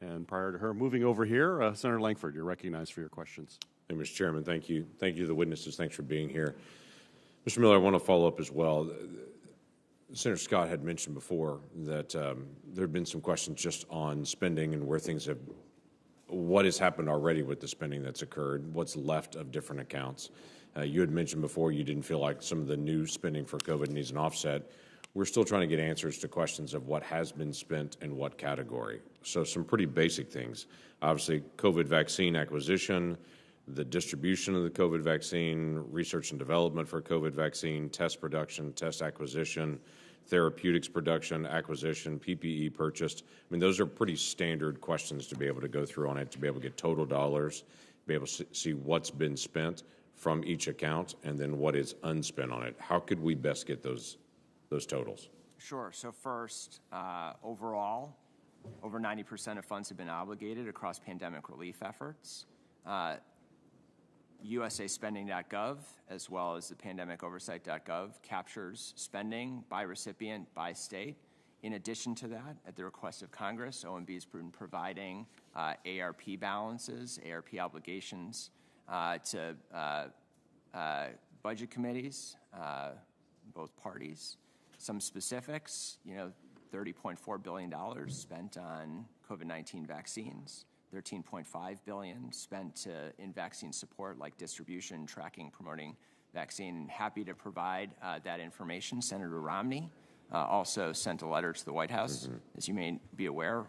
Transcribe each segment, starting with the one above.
And prior to her moving over here, Senator Lankford, you're recognized for your questions. Hey, Mr. Chairman, thank you. Thank you to the witnesses. Thanks for being here. Mr. Miller, I want to follow up as well. Senator Scott had mentioned before that there have been some questions just on spending and where things have, what has happened already with the spending that's occurred, what's left of different accounts. You had mentioned before you didn't feel like some of the new spending for COVID needs an offset. We're still trying to get answers to questions of what has been spent in what category. So some pretty basic things. Obviously, COVID vaccine acquisition, the distribution of the COVID vaccine, research and development for COVID vaccine, test production, test acquisition, therapeutics production, acquisition, PPE purchased. I mean, those are pretty standard questions to be able to go through on it, to be able to get total dollars, be able to see what's been spent from each account, and then what is unspent on it. How could we best get those totals? Sure. So first, overall, over 90% of funds have been obligated across pandemic relief efforts. USAspending.gov, as well as the pandemicoversight.gov, captures spending by recipient, by state. In addition to that, at the request of Congress, OMB has been providing ARP balances, ARP obligations to budget committees, both parties. Some specifics, $30.4 billion spent on COVID-19 vaccines, $13.5 billion spent in vaccine support like distribution, tracking, promoting vaccine. Happy to provide that information. Senator Romney also sent a letter to the White House, as you may be aware,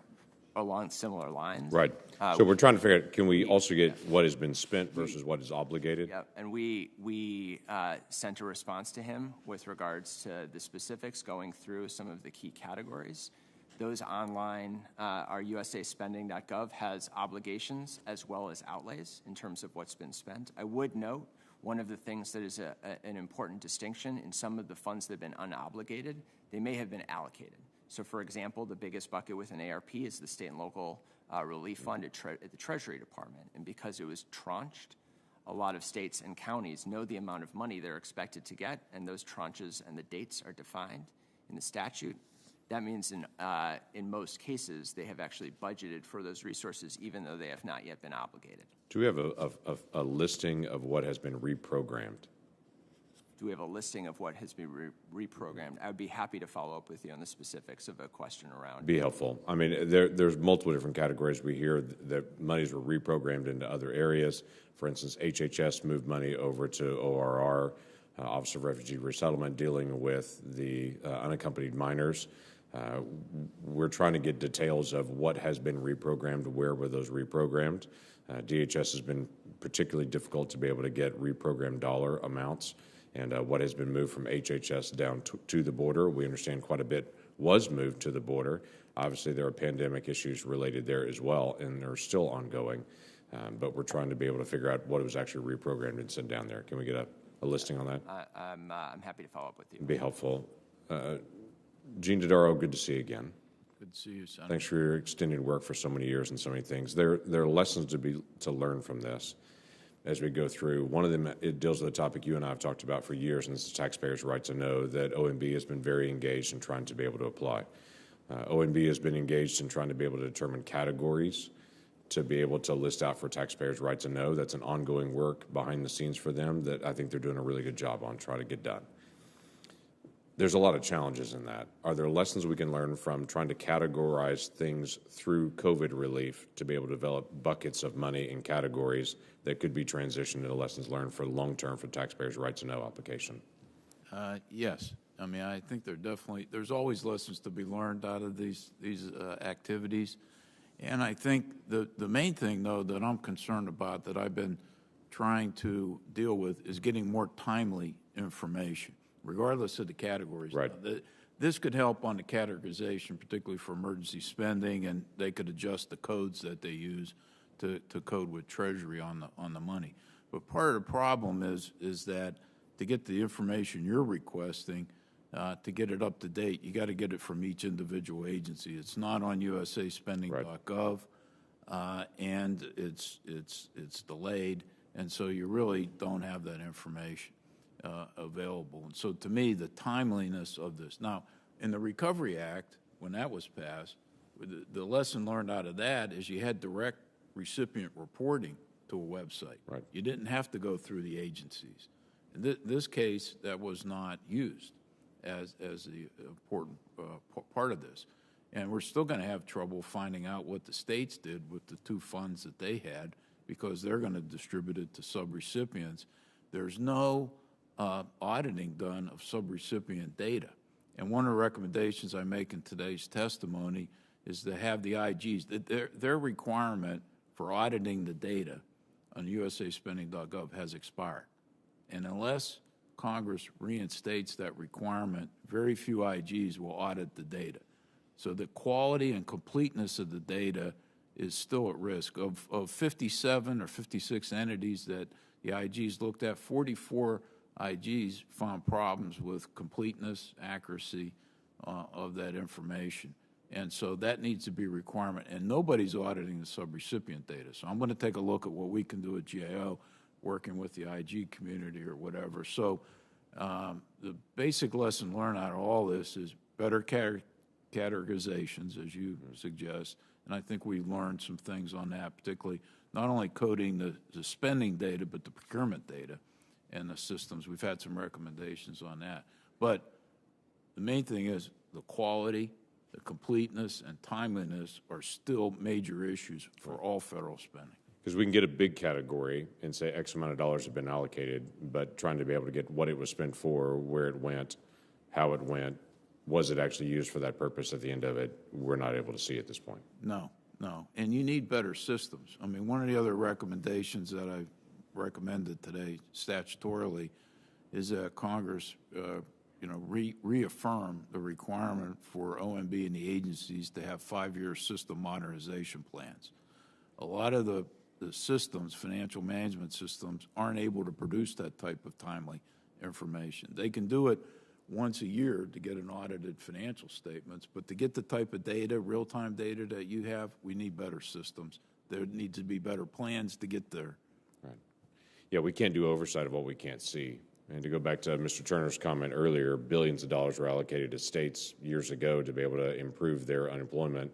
along similar lines. Right. So we're trying to figure out, can we also get what has been spent versus what is obligated? Yeah, and we sent a response to him with regards to the specifics, going through some of the key categories. Those online, our USAspending.gov has obligations as well as outlays in terms of what's been spent. I would note one of the things that is an important distinction in some of the funds that have been unobligated, they may have been allocated. So, for example, the biggest bucket within ARP is the state and local relief fund at the Treasury Department. And because it was tranched, a lot of states and counties know the amount of money they're expected to get, and those tranches and the dates are defined in the statute. That means in most cases, they have actually budgeted for those resources, even though they have not yet been obligated. Do we have a listing of what has been reprogrammed? Do we have a listing of what has been reprogrammed? I would be happy to follow up with you on the specifics of a question around. Be helpful. I mean, there's multiple different categories. We hear that monies were reprogrammed into other areas. For instance, HHS moved money over to ORR, Office of Refugee Resettlement, dealing with the unaccompanied minors. We're trying to get details of what has been reprogrammed, where were those reprogrammed. DHS has been particularly difficult to be able to get reprogrammed dollar amounts, and what has been moved from HHS down to the border. We understand quite a bit was moved to the border. Obviously, there are pandemic issues related there as well, and they're still ongoing. But we're trying to be able to figure out what was actually reprogrammed and sent down there. Can we get a listing on that? I'm happy to follow up with you. It'd be helpful. Gene Dodaro, good to see you again. Good to see you, Senator. Thanks for your extended work for so many years and so many things. There are lessons to learn from this as we go through. One of them, it deals with a topic you and I have talked about for years, and this is taxpayers' right to know, that OMB has been very engaged in trying to be able to apply. OMB has been engaged in trying to be able to determine categories to be able to list out for taxpayers' right to know. That's an ongoing work behind the scenes for them that I think they're doing a really good job on trying to get done. There's a lot of challenges in that. Are there lessons we can learn from trying to categorize things through COVID relief to be able to develop buckets of money in categories that could be transitioned into lessons learned for long-term for taxpayers' right to know application? Yes. I mean, I think there's always lessons to be learned out of these activities. And I think the main thing, though, that I'm concerned about, that I've been trying to deal with, is getting more timely information, regardless of the categories. Right. This could help on the categorization, particularly for emergency spending, and they could adjust the codes that they use to code with Treasury on the money. But part of the problem is that to get the information you're requesting, to get it up to date, you got to get it from each individual agency. It's not on USAspending.gov, and it's delayed, and so you really don't have that information available. And so, to me, the timeliness of this. Now, in the Recovery Act, when that was passed, The lesson learned out of that is you had direct recipient reporting to a website. Right. You didn't have to go through the agencies. In this case, that was not used as the important part of this. And we're still going to have trouble finding out what the states did with the 2 funds that they had, because they're going to distribute it to subrecipients. There's no auditing done of subrecipient data. And one of the recommendations I make in today's testimony is to have the IGs. Their requirement for auditing the data on usaspending.gov has expired. And unless Congress reinstates that requirement, very few IGs will audit the data. So the quality and completeness of the data is still at risk. Of 57 or 56 entities that the IGs looked at, 44 IGs found problems with completeness, accuracy of that information. And so that needs to be a requirement. And nobody's auditing the subrecipient data. So I'm going to take a look at what we can do at GAO, working with the IG community or whatever. So the basic lesson learned out of all this is better categorizations, as you suggest. And I think we learned some things on that, particularly not only coding the spending data, but the procurement data and the systems. We've had some recommendations on that. But the main thing is the quality, the completeness, and timeliness are still major issues for all federal spending. Because we can get a big category and say X amount of dollars have been allocated, but trying to be able to get what it was spent for, where it went, how it went, was it actually used for that purpose at the end of it, we're not able to see at this point. No. And you need better systems. I mean, one of the other recommendations that I recommended today statutorily is that Congress reaffirm the requirement for OMB and the agencies to have 5-year system modernization plans. A lot of the systems, financial management systems, aren't able to produce that type of timely information. They can do it once a year to get an audited financial statements, but to get the type of data, real-time data that you have, we need better systems. There needs to be better plans to get there. Right. Yeah, we can't do oversight of what we can't see. And to go back to Mr. Turner's comment earlier, billions of dollars were allocated to states years ago to be able to improve their unemployment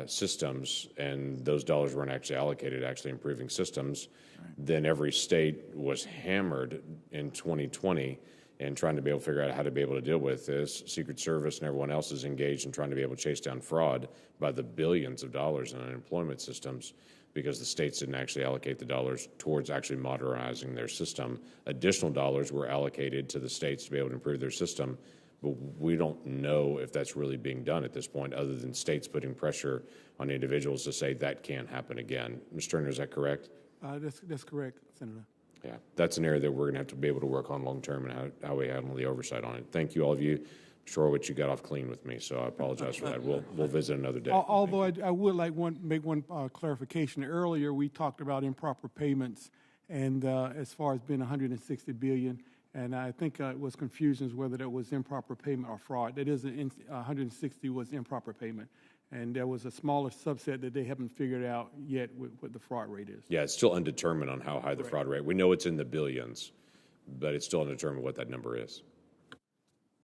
systems, and those dollars weren't actually allocated to actually improving systems. Right. Then every state was hammered in 2020 and trying to be able to figure out how to be able to deal with this. Secret Service and everyone else is engaged in trying to be able to chase down fraud by the billions of dollars in unemployment systems, because the states didn't actually allocate the dollars towards actually modernizing their system. Additional dollars were allocated to the states to be able to improve their system, but we don't know if that's really being done at this point, other than states putting pressure on individuals to say that can't happen again. Mr. Turner, is that correct? That's correct, Senator. Yeah, that's an area that we're going to have to be able to work on long term, and how we handle the oversight on it. Thank you, all of you. Shorowitz, you got off clean with me, so I apologize for that. We'll visit another day. Although I would like make one clarification. Earlier, we talked about improper payments, and as far as being $160 billion, and I think it was confusion as whether that was improper payment or fraud. That is, 160 was improper payment, and there was a smaller subset that they haven't figured out yet what the fraud rate is. Yeah, it's still undetermined on how high the fraud rate. We know it's in the billions, but it's still undetermined what that number is.